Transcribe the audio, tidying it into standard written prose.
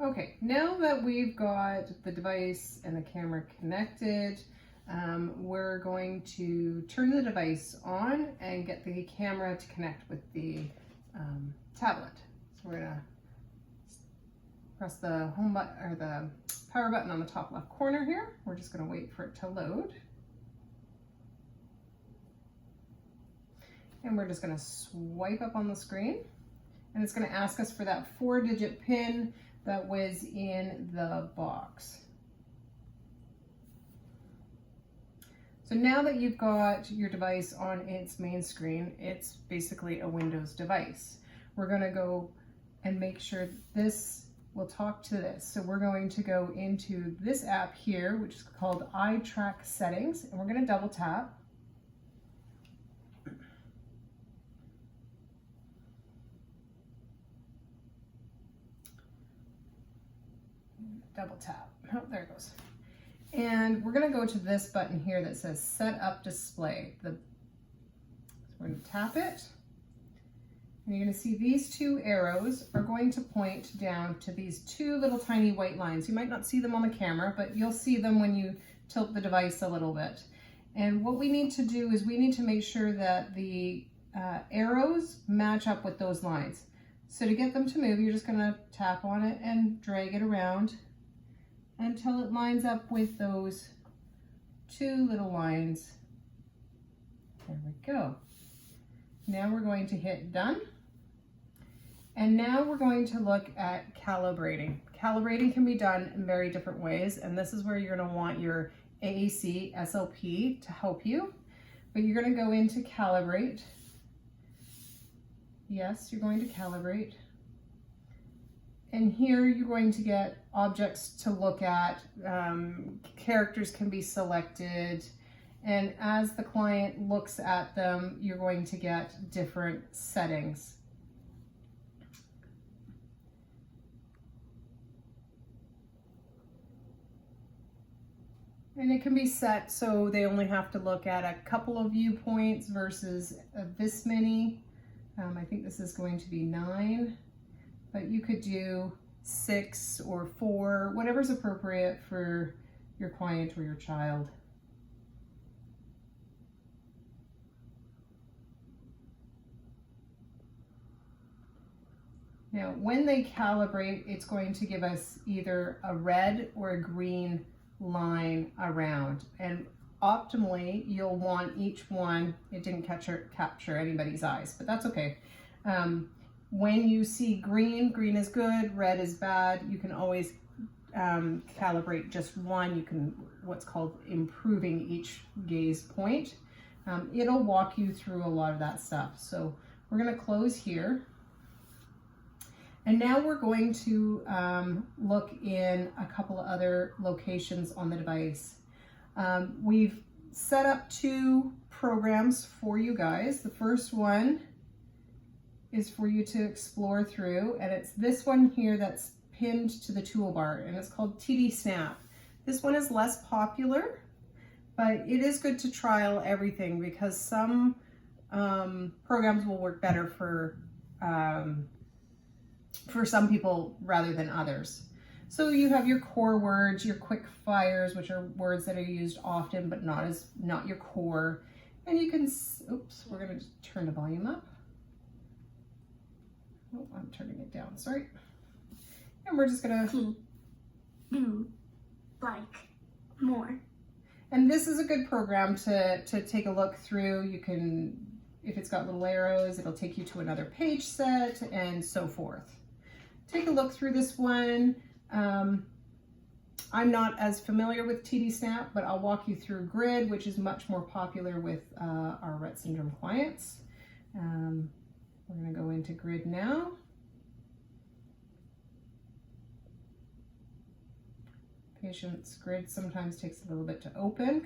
Okay, now that we've got the device and the camera connected, we're going to turn the device on and get the camera to connect with the tablet. So we're gonna press the home button or the power button on the top left corner here. We're just gonna wait for it to load. And we're just gonna swipe up on the screen, and it's gonna ask us for that 4-digit PIN that was in the box. So now that you've got your device on its main screen, it's basically a Windows device. We're gonna go and make sure this will talk to this. So we're going to go into this app here, which is called Eye Track Settings, and we're gonna double tap. Double tap. Oh, there it goes. And we're going to go to this button here that says Set Up Display. So we're going to tap it. And you're going to see these two arrows are going to point down to these two little tiny white lines. You might not see them on the camera, but you'll see them when you tilt the device a little bit. And what we need to do is we need to make sure that the arrows match up with those lines. So to get them to move, you're just going to tap on it and drag it around until it lines up with those two little lines. There we go. Now we're going to hit done. And now we're going to look at calibrating. Calibrating can be done in very different ways, and this is where you're going to want your AAC SLP to help you. But you're going to go into calibrate. Yes, you're going to calibrate. And here you're going to get objects to look at, characters can be selected, and as the client looks at them, you're going to get different settings. And it can be set so they only have to look at a couple of viewpoints versus this many. I think this is going to be 9. But you could do 6 or 4, whatever's appropriate for your client or your child. Now, when they calibrate, it's going to give us either a red or a green line around. And optimally, you'll want each one, it didn't capture anybody's eyes, but that's okay. When you see green, green is good, red is bad. You can always calibrate just one. You can, what's called improving each gaze point. It'll walk you through a lot of that stuff. So we're gonna close here. And now we're going to look in a couple of other locations on the device. We've set up 2 programs for you guys. The first one is for you to explore through, and it's this one here that's pinned to the toolbar, and it's called TD Snap. This one is less popular, but it is good to trial everything because some programs will work better for some people rather than others. So you have your core words, your quick fires, which are words that are used often but not your core. And you can, oops, we're gonna turn the volume up. Oh, I'm turning it down, sorry. And we're just gonna do like more. And this is a good program to take a look through. You can, if it's got little arrows, it'll take you to another page set and so forth. Take a look through this one. I'm not as familiar with TD Snap, but I'll walk you through Grid, which is much more popular with our Rett syndrome clients. We're going to go into Grid now. Patient's Grid sometimes takes a little bit to open.